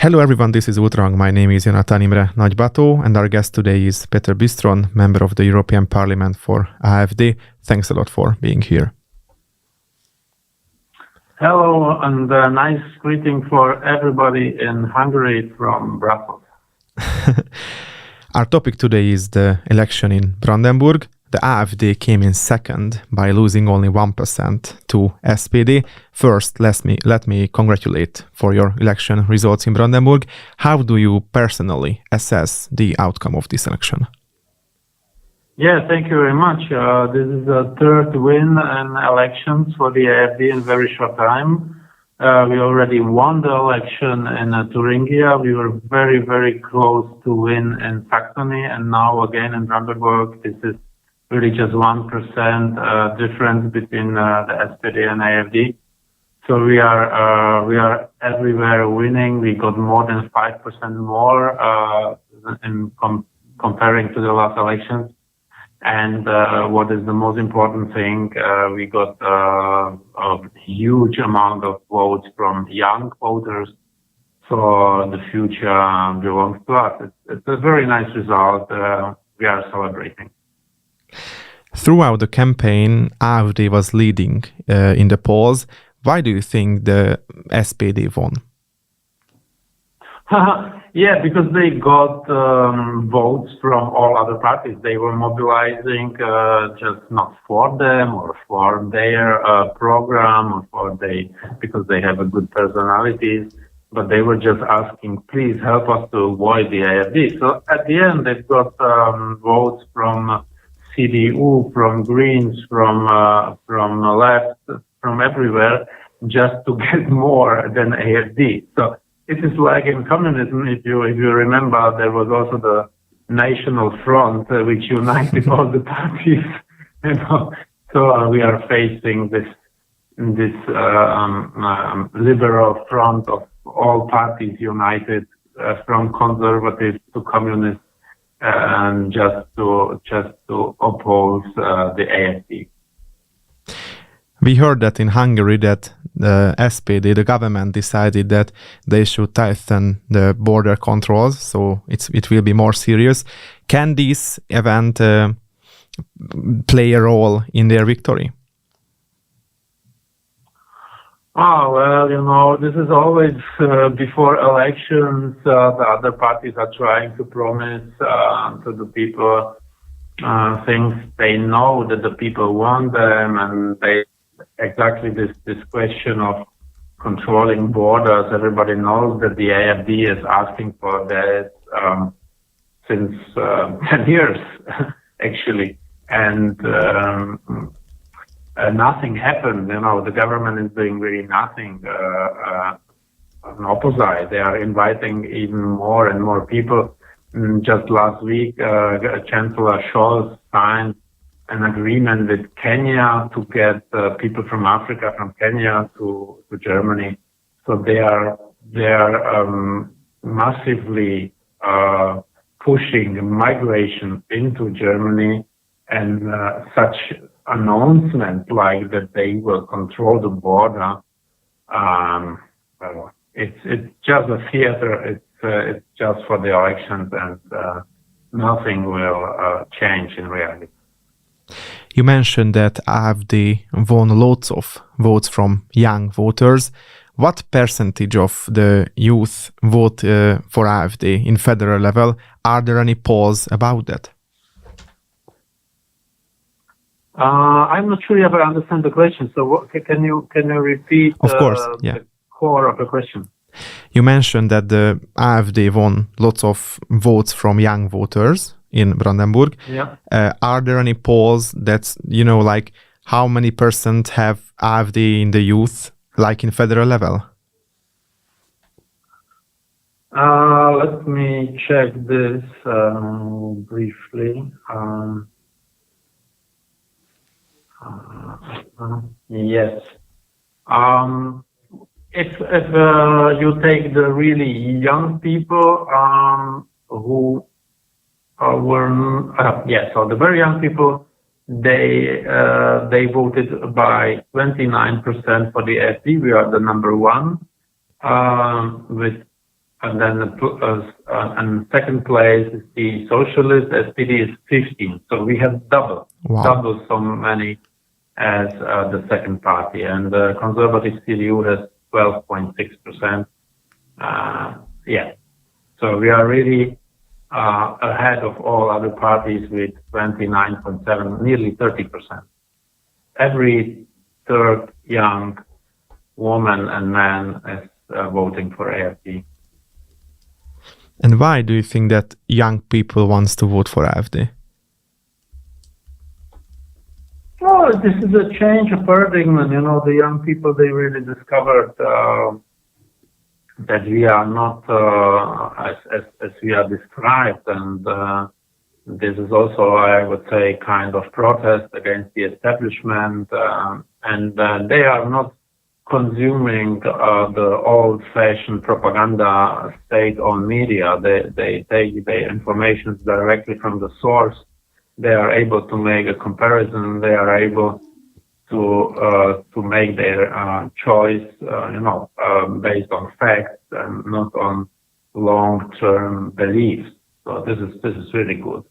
Hello everyone, this is Utrang. My name is Jonathan Imre Nagybató, and our guest today is Petr Bystron, member of the European Parliament for AfD. Thanks a lot for being here. Hello, and a nice greeting for everybody in Hungary from Brussels. Our topic today is the election in Brandenburg. The AfD came in second by losing only 1% to SPD. First, let me congratulate for your election results in Brandenburg. How do you personally assess the outcome of this election? Yeah, thank you very much. This is the third win in elections for the AfD in a very short time. We already won the election in Thuringia. We were very, very close to win in Saxony, and now again in Brandenburg. This is really just 1% difference between the SPD and AfD. So we are everywhere winning. We got more than 5% more in comparing to the last elections. And what is the most important thing? We got a huge amount of votes from young voters. So the future belongs to us. It's a very nice result. We are celebrating. Throughout the campaign, AfD was leading in the polls. Why do you think the SPD won? Yeah, because they got votes from all other parties. They were mobilizing just not for them or for their program or because they have a good personalities, but they were just asking, please help us to avoid the AfD. So at the end, they've got votes from CDU, from Greens, from left, from everywhere, just to get more than AfD. So it is like in communism. If you remember, there was also the National Front, which united all the parties. So we are facing this liberal front of all parties united, from conservatives to communists. And just to oppose the AfD. We heard that in Hungary that the SPD, the government, decided that they should tighten the border controls, so it will be more serious. Can this event play a role in their victory? Oh, well, this is always before elections. The other parties are trying to promise to the people things they know that the people want them, and they exactly this question of controlling borders. Everybody knows that the AfD is asking for that since 10 years, actually, and. Nothing happened. The government is doing really nothing. On opposite, they are inviting even more and more people. Just last week, Chancellor Scholz signed an agreement with Kenya to get people from Africa, from Kenya to Germany. So they are massively pushing migration into Germany, and such announcement like that they will control the border. It's just a theater. It's just for the elections, and nothing will change in reality. You mentioned that AfD won lots of votes from young voters. What percentage of the youth vote for AfD in federal level? Are there any polls about that? I'm not sure if I understand the question. So can you repeat of course, yeah. The core of the question? You mentioned that the AfD won lots of votes from young voters in Brandenburg. Yeah. Are there any polls that, like how many percent have AfD in the youth, like in federal level? Let me check this briefly. Yes. If you take the really young people who were so the very young people, they voted by 29% for the AfD. We are the number one with and then and second place is the Socialist. SPD is 15. So we have double so many as the second party, and the conservative CDU has 12.6%. So we are really ahead of all other parties with 29.7, nearly 30%. Every third young woman and man is voting for AfD. And why do you think that young people wants to vote for AfD? Well, this is a change of paradigm. You know, the young people, they really discovered that we are not as we are described, and this is also, I would say, kind of protest against the establishment, and they are not consuming the old-fashioned propaganda state-owned media. They take the information directly from the source. They are able to make a comparison. They are able to make their choice, based on facts and not on long-term beliefs. So this is really good.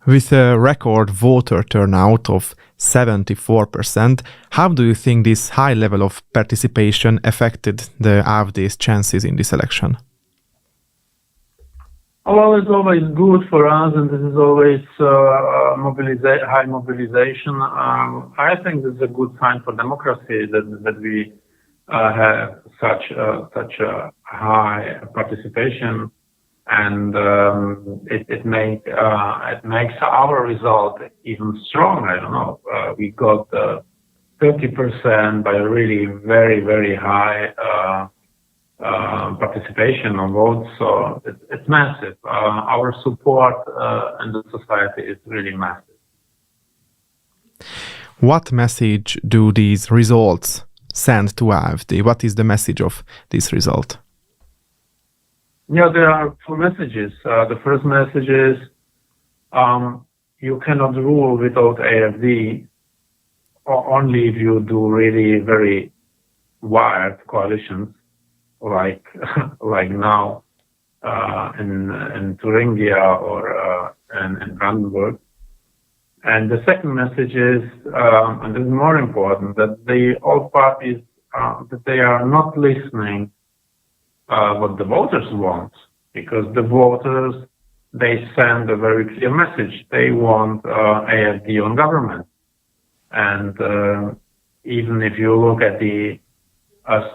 With a record voter turnout of 74%, how do you think this high level of participation affected the AfD's chances in this election? Well, it's always good for us, and this is always high mobilization. I think this is a good sign for democracy that we have such a high participation, and it makes our result even stronger. I don't know. We got 30% by a really very, very high participation on votes, so it's massive. Our support in the society is really massive. What message do these results send to AfD? What is the message of this result? Yeah, there are two messages. The first message is you cannot rule without AfD, or only if you do really very wired coalitions, like now in Thuringia or in Brandenburg. And the second message is, and this is more important, that all parties that they are not listening what the voters want, because the voters, they send a very clear message. They want AfD on government, and even if you look at the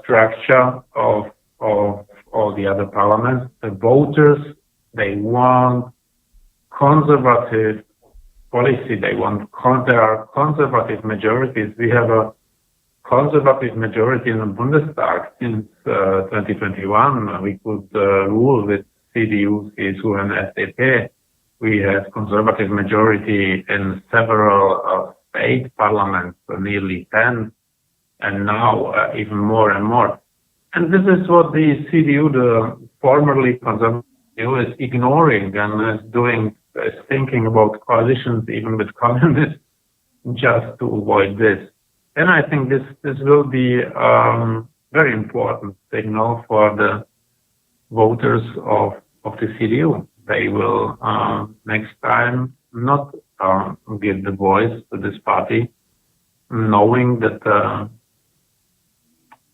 structure of all the other parliaments, the voters, they want conservative policy. There are conservative majorities. We have a conservative majority in the Bundestag since 2021. We could rule with CDU, CSU, and FDP. We have conservative majority in several state parliaments, nearly 10, and now even more and more. And this is what the CDU, the formerly conservative, is ignoring, and is thinking about coalitions even with communists just to avoid this. And I think this will be very important signal for the voters of the CDU. They will next time not give the voice to this party, knowing that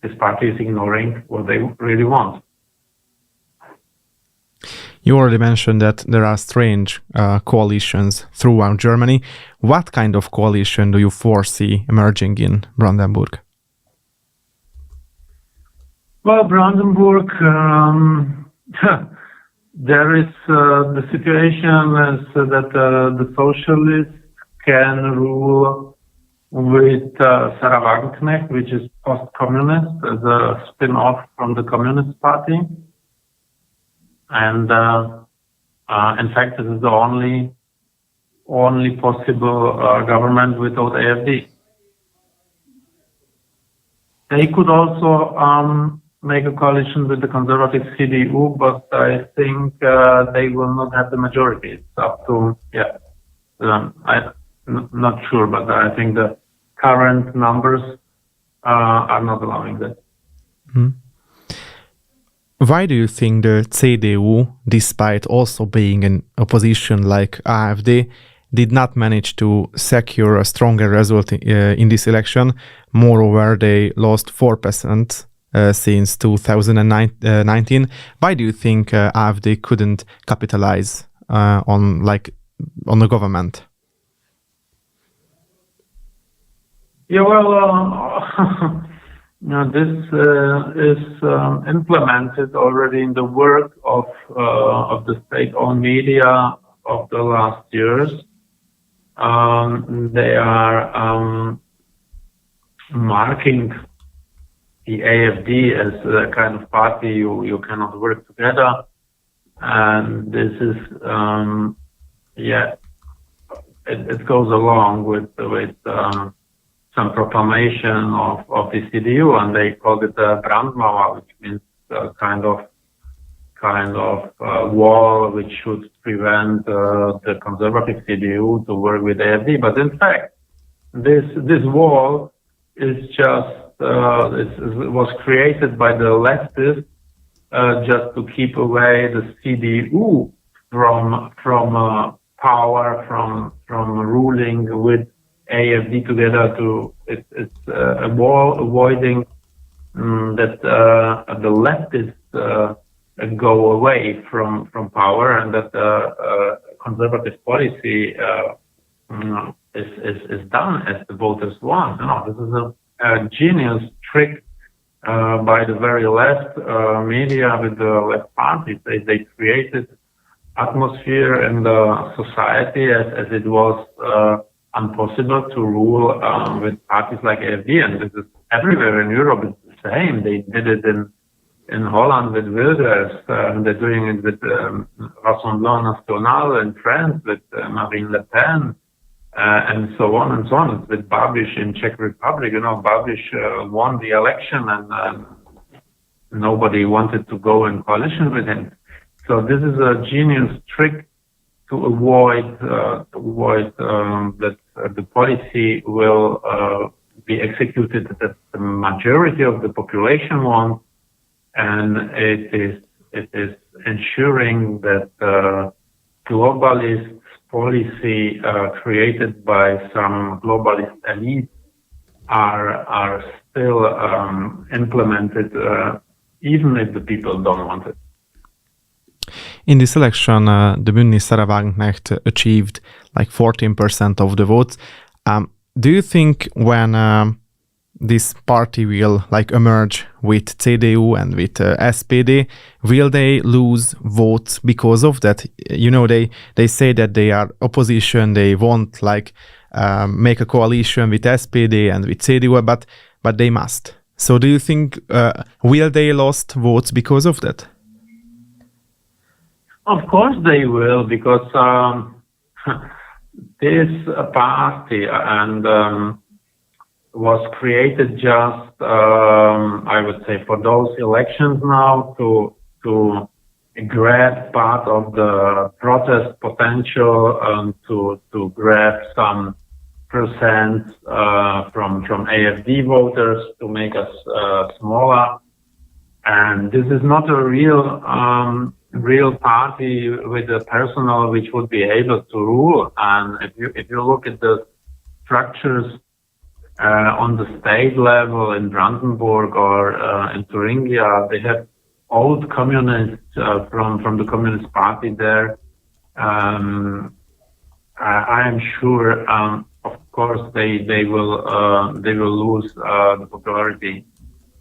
this party is ignoring what they really want. You already mentioned that there are strange coalitions throughout Germany. What kind of coalition do you foresee emerging in Brandenburg? Well, Brandenburg, there is the situation is that the socialists can rule with Sarah Wagenknecht, which is post-communist, as a spin-off from the Communist Party. And in fact, this is the only possible government without AfD. They could also make a coalition with the conservative CDU, but I think they will not have the majority. It's up to, I'm not sure, but I think the current numbers are not allowing that. Mm. Why do you think the CDU, despite also being an opposition like AfD, did not manage to secure a stronger result in this election? Moreover, they lost 4% since 2019. Why do you think AfD couldn't capitalize on the government? Yeah, well, this is implemented already in the work of the state-owned media of the last years. They are marking the AfD as a kind of party you cannot work together, and this is it goes along with some proclamation of the CDU, and they called it a Brandmauer, which means kind of wall which should prevent the conservative CDU to work with AfD. But in fact, this wall is just was created by the leftists just to keep away the CDU from power, from ruling with AfD together. It's a wall avoiding that the leftists go away from power, and that conservative policy is done as the voters want. No, this is a genius trick by the very left media with the left parties. They created atmosphere in the society as it was impossible to rule with parties like AfD, and this is everywhere in Europe. It's the same. They did it in Holland with Wilders, and they're doing it with Rassemblement National in France with Marine Le Pen, and so on and so on. It's with Babiš in Czech Republic. Babiš won the election, and nobody wanted to go in coalition with him. So this is a genius trick to avoid that the policy will be executed that the majority of the population wants, and it is ensuring that globalist policy created by some globalist elites are still implemented, even if the people don't want it. In this election, the Bündnis Sarah Wagenknecht achieved like 14% of the votes. Do you think when this party will emerge with CDU and with SPD, will they lose votes because of that? They say that they are opposition, they won't make a coalition with SPD and with CDU, but they must. So do you think will they lost votes because of that? Of course they will, because this party was created just, I would say, for those elections now to grab part of the protest potential and to grab some percent from AfD voters to make us smaller. And this is not a real party with a personnel which would be able to rule. And if you look at the structures on the state level in Brandenburg or in Thuringia, they have old communists from the Communist Party there. I am sure, of course, they will lose the popularity.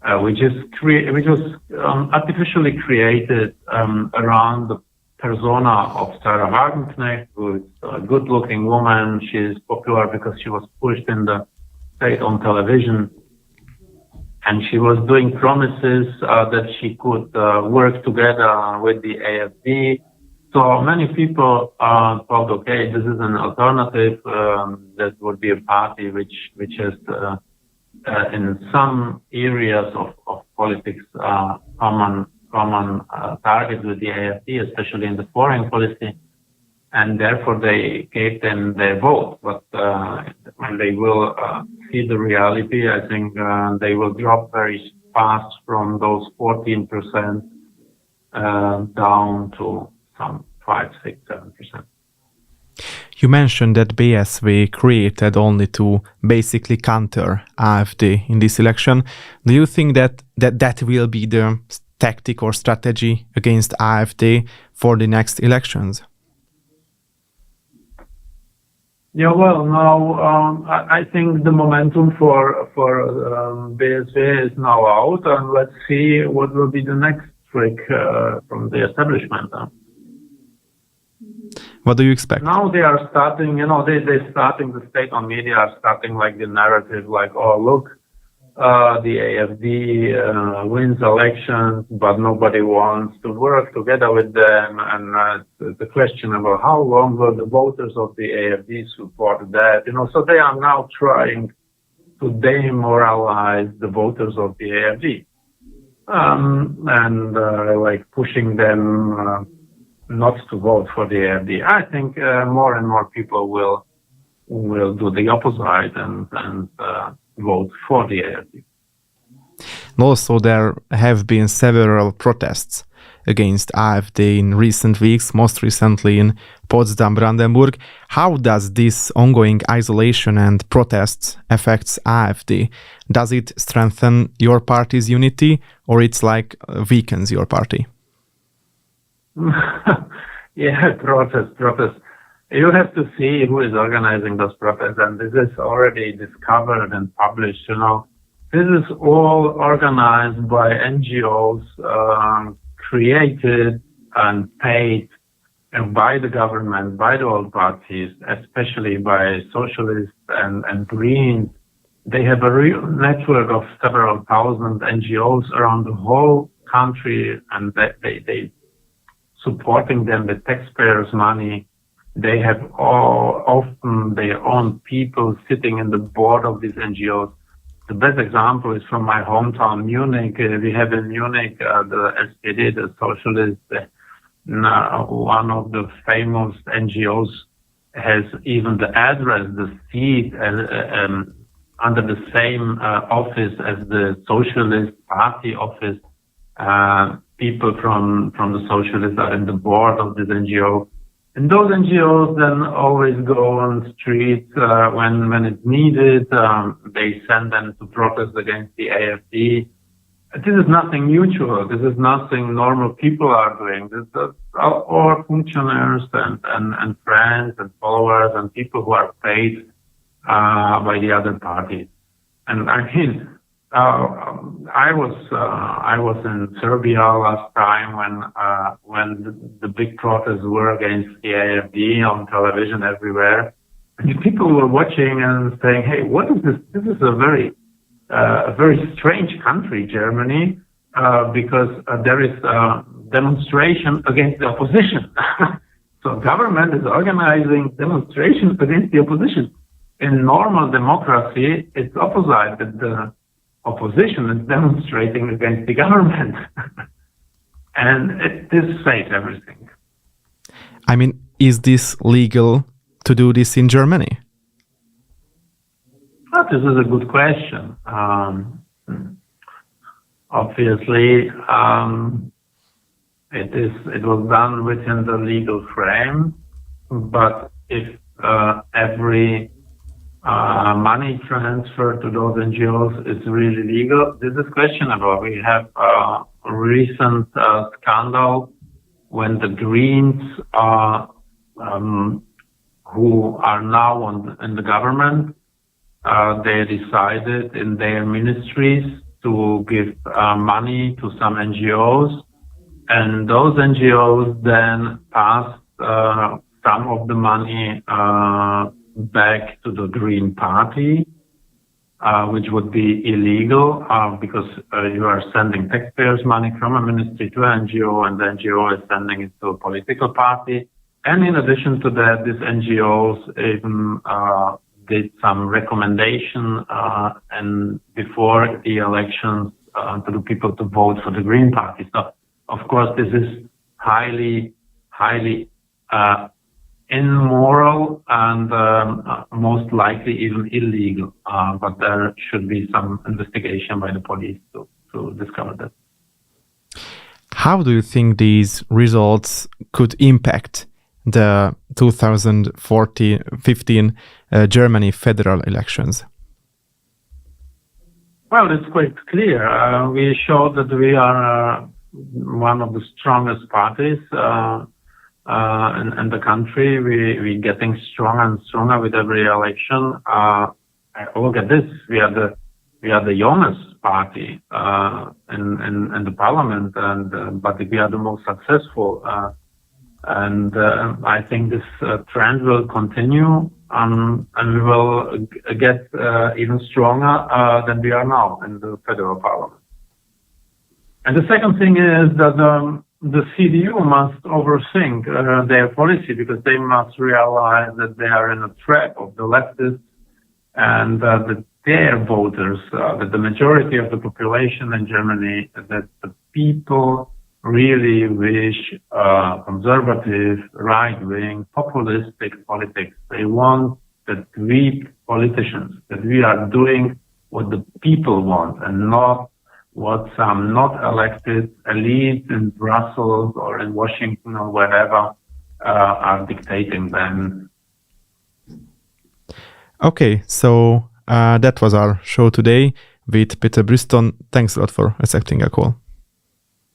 Which was artificially created around the persona of Sarah Wagenknecht, who is a good-looking woman. She is popular because she was pushed in the state-owned television, and she was doing promises that she could work together with the AfD. So many people thought, okay, this is an alternative. That would be a party which has in some areas of politics common target with the AfD, especially in the foreign policy, and therefore they gave them their vote. But when they will see the reality, I think they will drop very fast from those 14% down to some 5, 6, 7%. You mentioned that BSV created only to basically counter AfD in this election. Do you think that will be the tactic or strategy against AfD for the next elections? Yeah, well, now I think the momentum for BSV is now out, and let's see what will be the next trick from the establishment. What do you expect? Now they are starting, they're starting, the state-owned media are starting like the narrative, like, oh, look, the AfD wins elections, but nobody wants to work together with them. And the question about how long will the voters of the AfD support that, so they are now trying to demoralize the voters of the AfD, and like pushing them not to vote for the AfD. I think more and more people will do the opposite and vote for the AfD. Also, there have been several protests against AfD in recent weeks, most recently in Potsdam, Brandenburg. How does this ongoing isolation and protests affect AfD? Does it strengthen your party's unity, or it's like weakens your party? Yeah, protests. You have to see who is organizing those protests, and this is already discovered and published. This is all organized by NGOs, created and paid by the government, by the old parties, especially by socialists and Greens. They have a real network of several thousand NGOs around the whole country, and they supporting them with taxpayers' money. They have often their own people sitting in the board of these NGOs. The best example is from my hometown, Munich. We have in Munich the SPD, the socialists. One of the famous NGOs has even the address, the seat, under the same office as the Socialist Party office. People from the socialists are in the board of this NGO. And those NGOs then always go on the streets when it's needed. They send them to protest against the AfD. This is nothing mutual. This is nothing normal people are doing. This is all functionaries and friends and followers and people who are paid by the other parties. And I mean, I was in Serbia last time when the big protests were against the AfD on television everywhere. And people were watching and saying, "Hey, what is this? This is a very strange country, Germany, because there is a demonstration against the opposition." So government is organizing demonstrations against the opposition. In normal democracy, it's opposite. The opposition is demonstrating against the government. And this says everything. I mean, is this legal to do this in Germany? Well, this is a good question. Obviously, it was done within the legal frame, but if every money transfer to those NGOs is really legal, this is questionable. We have a recent scandal when the Greens, who are now in the government, they decided in their ministries to give money to some NGOs, and those NGOs then passed some of the money back to the Green Party, which would be illegal because you are sending taxpayers' money from a ministry to an NGO, and the NGO is sending it to a political party. And in addition to that, these NGOs even did some recommendation and before the elections to the people to vote for the Green Party. So, of course, this is highly immoral and most likely even illegal. But there should be some investigation by the police to discover that. How do you think these results could impact the 2015 Germany federal elections? Well, it's quite clear. We showed that we are one of the strongest parties in the country. We're getting stronger and stronger with every election. Look at this. We are the youngest party in the parliament, but we are the most successful. And I think this trend will continue, and we will get even stronger than we are now in the federal parliament. And the second thing is that the CDU must overthink their policy, because they must realize that they are in a trap of the leftists, and that their voters, that the majority of the population in Germany, that the people really wish conservative, right-wing, populistic politics. They want that we politicians, that we are doing what the people want and not what some not elected elites in Brussels or in Washington or wherever are dictating them. Okay, so that was our show today with Petr Bystron. Thanks a lot for accepting a call.